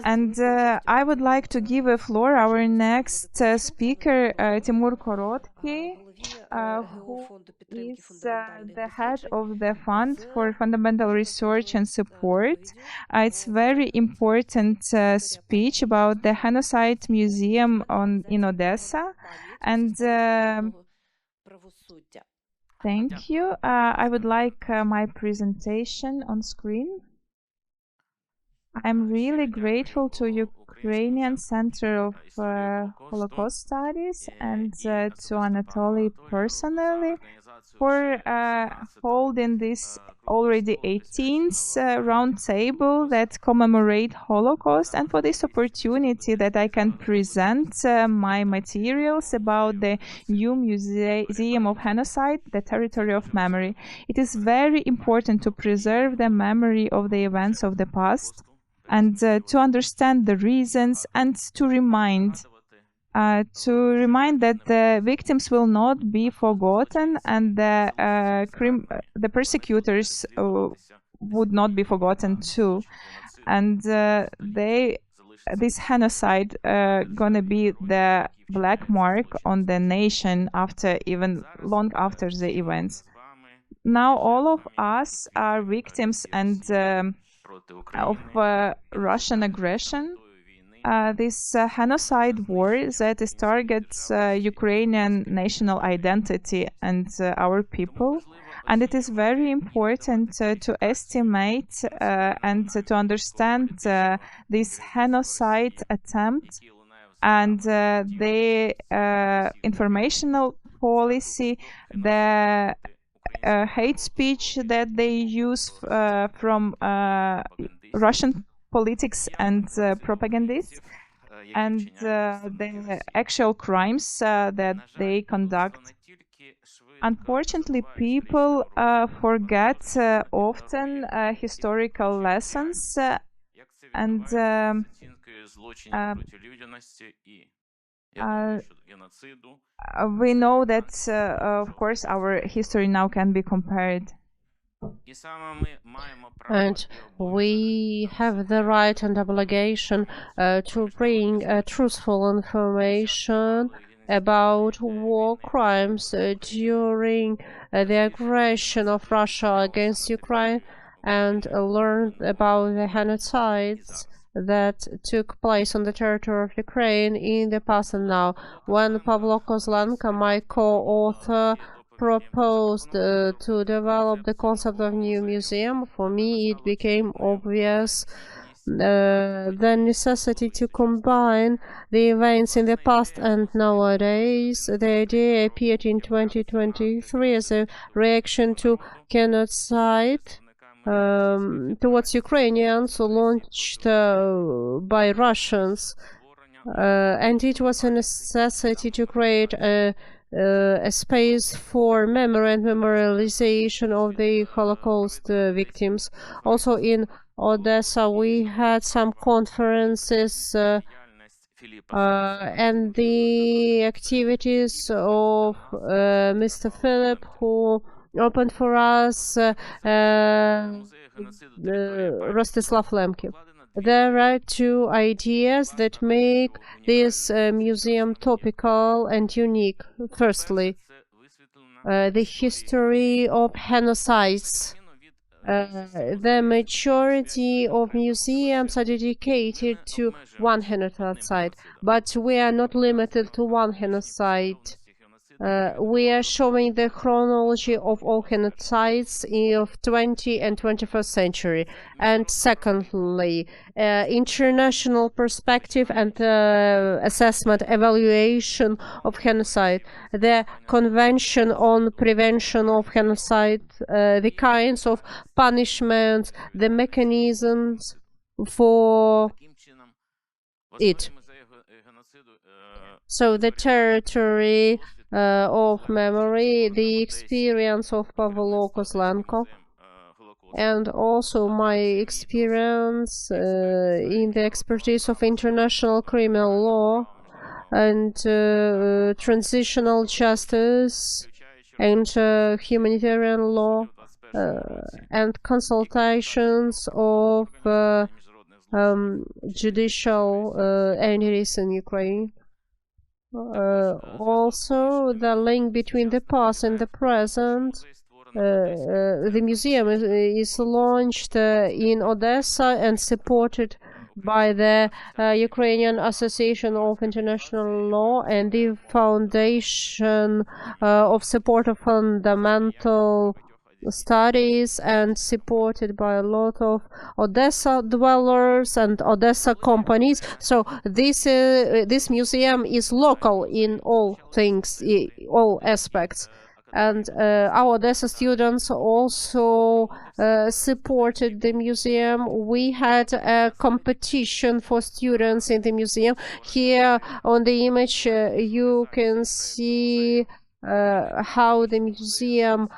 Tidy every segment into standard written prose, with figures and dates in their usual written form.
And I would like to give a floor our next speaker, Tymur Korotkyy, who is the head of the Fund for Fundamental Research and Support. It's very important speech about the Genocide Museum in Odesa. And thank you. I would like my presentation on screen. I'm really grateful to Ukrainian Center of Holocaust Studies and to Anatoly personally for holding this already 18th round table that commemorate Holocaust, and for this opportunity that I can present my materials about the new Museum of Genocide, the Territory of Memory. It is very important to preserve the memory of the events of the past, and to understand the reasons, and to remind that the victims will not be forgotten, and the persecutors would not be forgotten too. And this genocide gonna be the black mark on the nation even long after the events. Now all of us are victims of Russian aggression. This genocide war that is targets Ukrainian national identity and our people. And it is very important to estimate and to understand this genocide attempt and the informational policy, the hate speech that they use from Russian politics and propagandists, and the actual crimes that they conduct. Unfortunately, people forget often historical lessons, and we know that, of course, our history now can be compared. And we have the right and obligation to bring truthful information about war crimes during the aggression of Russia against Ukraine, and learn about the genocides that took place on the territory of Ukraine in the past and now. When Pavlo Kozlenko, my co-author, proposed to develop the concept of new museum, for me it became obvious the necessity to combine the events in the past and nowadays. The idea appeared in 2023 as a reaction to genocide towards Ukrainians launched by Russians, and it was a necessity to create a space for memory and memorialization of the Holocaust victims. Also in Odessa we had some conferences and the activities of Mr. Philip, who opened for us Rostislav Lemke. There are two ideas that make this museum topical and unique. Firstly, the history of genocides. The majority of museums are dedicated to one genocide, but we are not limited to one genocide. We are showing the chronology of all genocides of 20th and 21st century. And secondly, international perspective and assessment, evaluation of genocide, the Convention on Prevention of Genocide, the kinds of punishments, the mechanisms for it. So the territory of memory, the experience of Pavlo Kozlenko, and also my experience in the expertise of international criminal law and transitional justice and humanitarian law and consultations of judicial entities in Ukraine. Also, the link between the past and the present. The museum is launched in Odessa and supported by the Ukrainian Association of International Law and the Foundation of Support of Fundamental Studies, and supported by a lot of Odessa dwellers and Odessa companies. So this museum is local in all things, all aspects. And our Odessa students also supported the museum. We had a competition for students in the museum. Here on the image you can see how the museum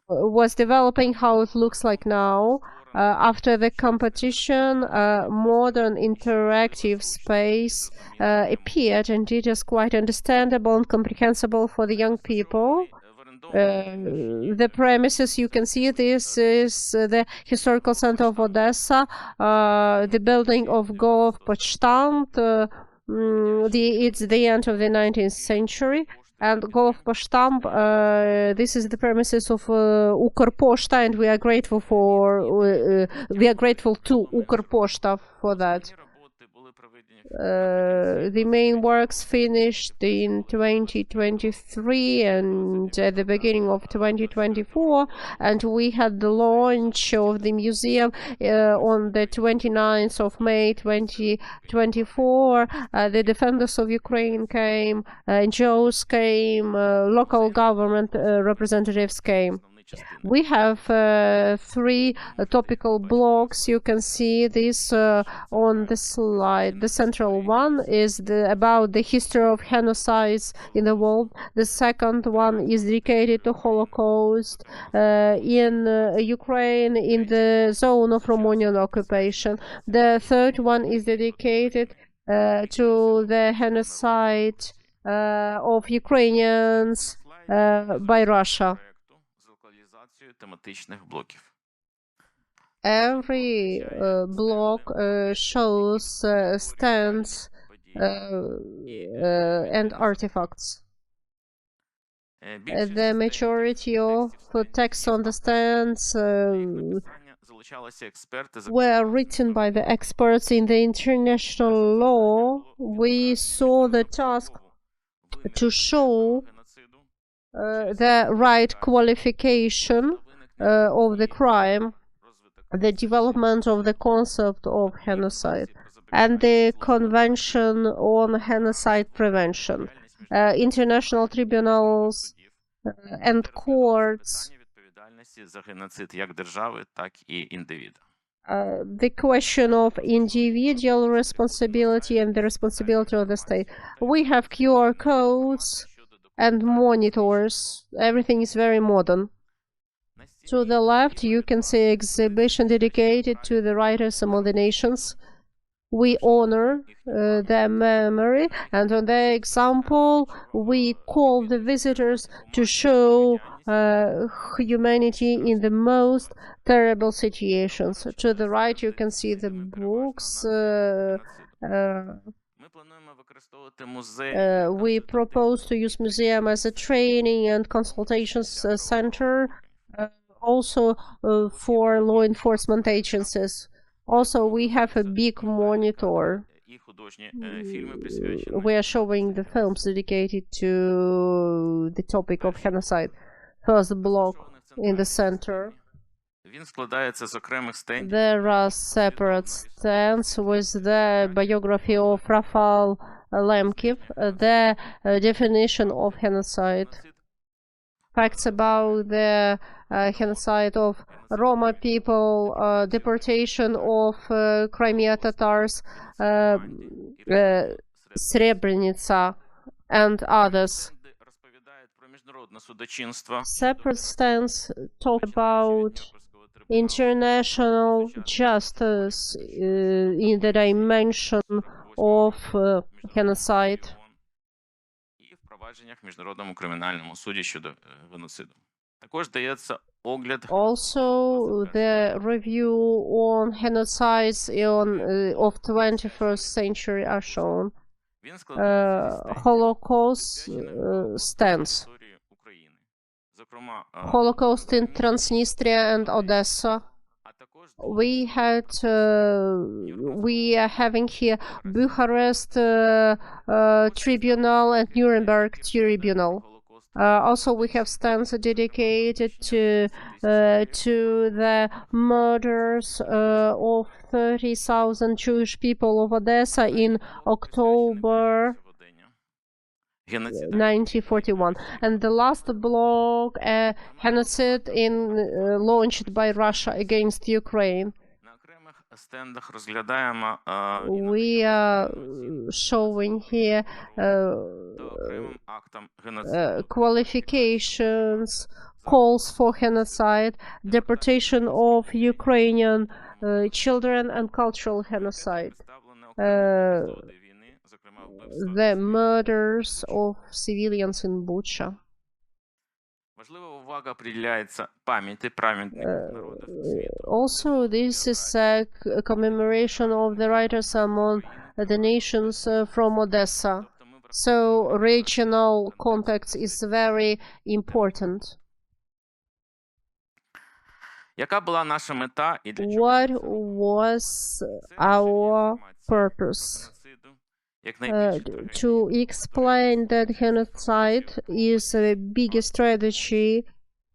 was developing, how it looks like now. After the competition, a modern interactive space appeared, and it is quite understandable and comprehensible for the young people. The premises, you can see, this is the historical center of Odessa, the building of Golov-Pochtamp. It's the end of the 19th century. And Golov-Pochtamp, this is the premises of Ukrposhta, and we are grateful to Ukrposhta for that. The main works finished in 2023 and at the beginning of 2024, and we had the launch of the museum on the 29th of May 2024. The defenders of Ukraine came, NGOs came, local government representatives came. We have 3 topical blocks. You can see this on the slide. The central one is about the history of genocides in the world. The second one is dedicated to Holocaust in Ukraine, in the zone of Romanian occupation. The third one is dedicated to the genocide of Ukrainians by Russia. Every block shows stands and artifacts. The majority of texts on the stands were written by the experts in the international law. We saw the task to show the right qualification of the crime, the development of the concept of genocide, and the Convention on Genocide Prevention, international tribunals and courts. The question of individual responsibility and the responsibility of the state. We have QR codes and monitors. Everything is very modern. To the left, you can see an exhibition dedicated to the writers among the nations. We honor their memory, and on their example, we call the visitors to show humanity in the most terrible situations. To the right, you can see the books. We propose to use museum as a training and consultations center, also for law enforcement agencies. Also, we have a big monitor. We are showing the films dedicated to the topic of genocide. First block in the center. There are separate stands with the biography of Rafal Lemkiv, the definition of genocide, facts about the genocide of Roma people, deportation of Crimea Tatars, Srebrenica, and others. Separate stands talk about international justice in the dimension of genocide. І впровадженнях в Міжнародному кримінальному суді щодо геноциду. Also, the review on genocides of 21st century are shown. Holocaust stands. Holocaust in Transnistria and Odessa. We are having here Bucharest Tribunal and Nuremberg Tribunal. Also, we have stands dedicated to the murders of 30,000 Jewish people of Odessa in October 1941. And the last block, genocide launched by Russia against Ukraine. We are showing here qualifications, calls for genocide, deportation of Ukrainian children, and cultural genocide. The murders of civilians in Bucha. Also, this is a commemoration of the writers among the nations from Odessa. So regional context is very important. What was our purpose? To explain that genocide is the biggest tragedy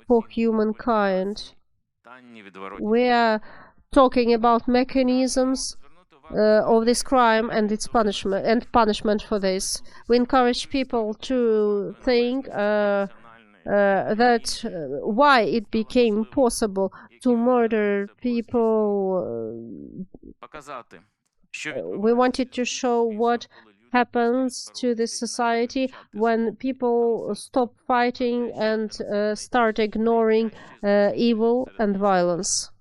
for humankind. We are talking about mechanisms of this crime and its punishment for this. We encourage people to think that why it became possible to murder people. We wanted to show what happens to this society when people stop fighting and start ignoring evil and violence.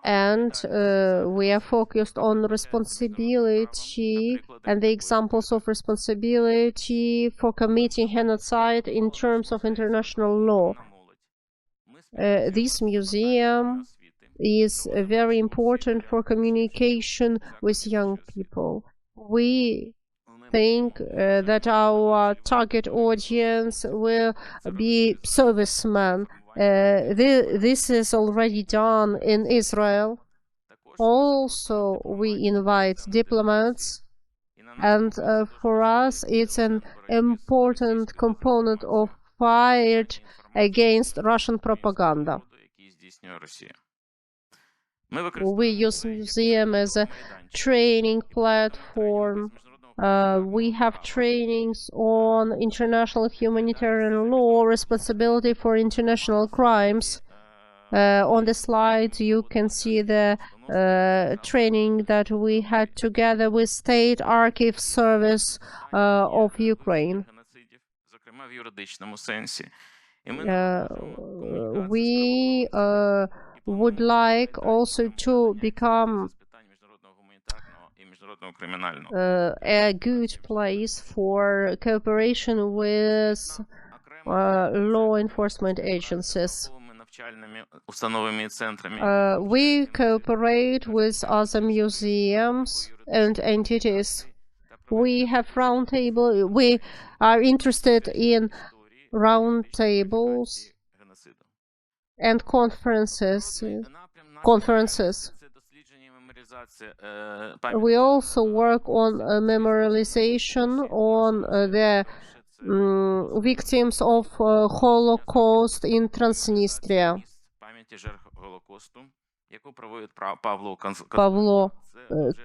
And we are focused on responsibility and the examples of responsibility for committing genocide in terms of international law. This museum is very important for communication with young people. We think that our target audience will be servicemen. This is already done in Israel. Also, we invite diplomats, and for us it's an important component of fight against Russian propaganda. We use museum as a training platform. We have trainings on international humanitarian law, responsibility for international crimes. On the slide, you can see the training that we had together with State Archive Service of Ukraine. We would like also to become a good place for cooperation with law enforcement agencies. We cooperate with other museums and entities. We have roundtable. We are interested in roundtables and conferences. We also work on memorialization on the victims of Holocaust in Transnistria. Pavlo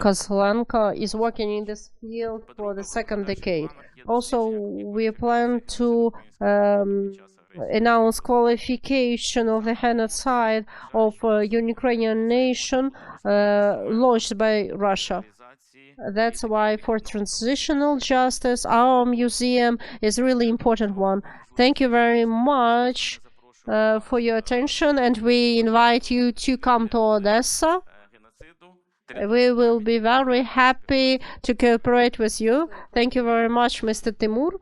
Kozlenko is working in this field for the second decade. Also, we plan to announce qualification of the genocide of Ukrainian nation launched by Russia. That's why for transitional justice, our museum is a really important one. Thank you very much for your attention, and we invite you to come to Odessa. We will be very happy to cooperate with you. Thank you very much, Mr. Tymur.